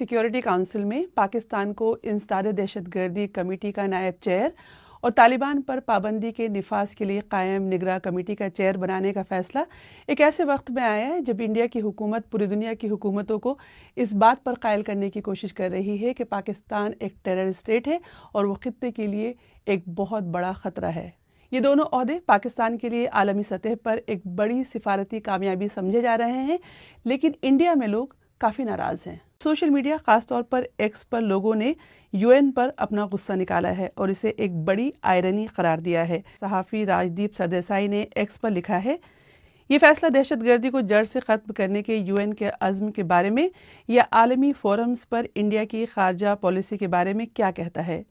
Security council में पाकिस्तान को इंसदाद दहशतगर्दी कमेटी का नायब चेयर और तालिबान पर पाबंदी के निफाज के लिए कायम निगरां कमेटी का चेयर बनाने का फैसला एक ऐसे वक्त में आया है जब इंडिया की हुकूमत पूरी दुनिया की हुकूमतों को इस बात पर कायल करने की कोशिश कर रही है कि पाकिस्तान एक टेरर स्टेट है और वो खित्ते के लिए एक बहुत बड़ा खतरा है। ये दोनों ओहदे पाकिस्तान के लिए आलमी सतह पर एक बड़ी सिफारती कामयाबी समझे जा रहे हैं, लेकिन इंडिया में लोग काफ़ी नाराज़ हैं। सोशल मीडिया खास तौर पर एक्स पर लोगों ने यूएन पर अपना गुस्सा निकाला है और इसे एक बड़ी आयरनी करार दिया है। सहाफ़ी राजदीप सरदेसाई ने एक्स पर लिखा है, ये फैसला दहशतगर्दी को जड़ से ख़त्म करने के यूएन के अज़्म के बारे में या आलमी फोरम्स पर इंडिया की खारजा पॉलिसी के बारे में क्या कहता है।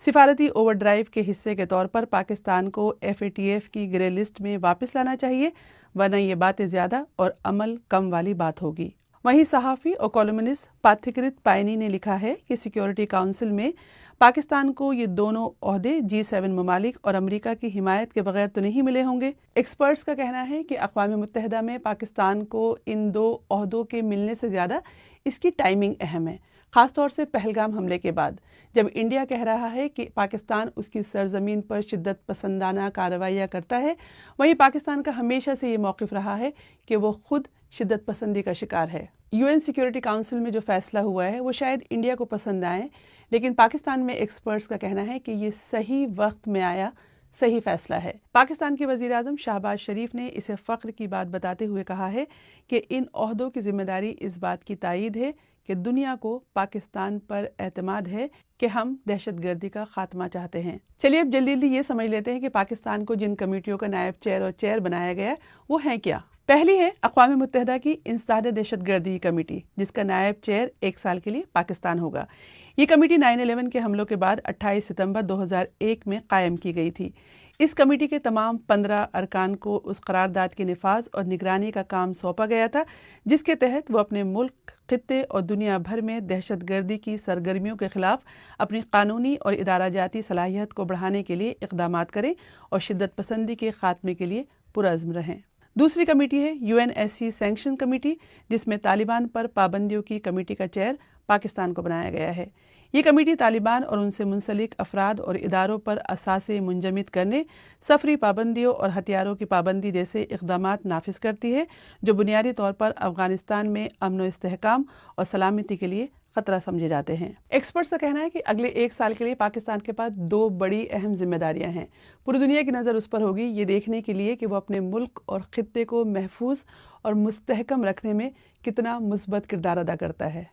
सिफारती ओवरड्राइव के हिस्से के तौर पर पाकिस्तान को FATF की ग्रे लिस्ट में वापस लाना चाहिए, वरना ये बातें ज़्यादा और अमल कम वाली बात होगी। वहीं सहाफ़ी और कॉलमनिस्ट पाथिकृत पायनी ने लिखा है कि सिक्योरिटी काउंसिल में पाकिस्तान को ये दोनों ओहदे G7 ममालिक और अमेरिका की हिमायत के बगैर तो नहीं मिले होंगे। एक्सपर्ट्स का कहना है कि अक़वाम मुत्तहिदा में पाकिस्तान को इन दो ओहदों के मिलने से ज़्यादा इसकी टाइमिंग अहम है, ख़ास तौर से पहलगाम हमले के बाद, जब इंडिया कह रहा है कि पाकिस्तान उसकी सरजमीन पर शिद्दत पसंदाना कार्रवाइयाँ करता है, वहीं पाकिस्तान का हमेशा से ये मौक़िफ़ रहा है कि वो खुद शिद्दत पसंदी का शिकार है। UN सिक्योरिटी काउंसिल में जो फैसला हुआ है वो शायद इंडिया को पसंद आए, लेकिन पाकिस्तान में एक्सपर्ट्स का कहना है कि ये सही वक्त में आया सही फैसला है। पाकिस्तान के वज़ीर आज़म शहबाज शरीफ ने इसे फ़ख्र की बात बताते हुए कहा है कि इन ओहदों की जिम्मेदारी इस बात की तायीद है कि दुनिया को पाकिस्तान पर एतमाद है कि हम दहशतगर्दी का खात्मा चाहते हैं। चलिए अब जल्दी जल्दी ये समझ लेते हैं कि पाकिस्तान को जिन कमेटियों का नायब चेयर और चेयर बनाया गया है वो हैं क्या। पहली है अक़वाम मुत्तहिदा की इंसदाद दहशतगर्दी कमेटी, जिसका नायब चेयर 1 साल के लिए पाकिस्तान होगा। ये कमेटी 9/11 के हमलों के बाद 28 सितंबर 2001 में कायम की गई थी। इस कमेटी के तमाम 15 अरकान को उस करारदाद के निफाज और निगरानी का काम सौंपा गया था, जिसके तहत वो अपने मुल्क, खित्ते और दुनिया भर में दहशतगर्दी की सरगर्मियों के खिलाफ अपनी कानूनी और इदारा जाती सलाहियत को बढ़ाने के लिए इक़दामात करें और शिद्दत पसंदी के खात्मे के लिए पुरअज़्म रहें। दूसरी कमेटी है UNSC सैंक्शन कमेटी, जिसमें तालिबान पर पाबंदियों की कमेटी का चेयर पाकिस्तान को बनाया गया है। ये कमेटी तालिबान और उनसे मुंसलिक अफराद और इदारों पर असासे मुंजमिद करने, सफरी पाबंदियों और हथियारों की पाबंदी जैसे इक़दामात नाफिज करती है, जो बुनियादी तौर पर अफ़गानिस्तान में अमन व इस्तेहकाम और सलामती के लिए खतरा समझे जाते हैं। एक्सपर्ट्स का कहना है कि अगले 1 साल के लिए पाकिस्तान के पास 2 बड़ी अहम जिम्मेदारियां हैं। पूरी दुनिया की नज़र उस पर होगी ये देखने के लिए कि वो अपने मुल्क और खित्ते को महफूज और मुस्तहकम रखने में कितना मुस्बत किरदार अदा करता है।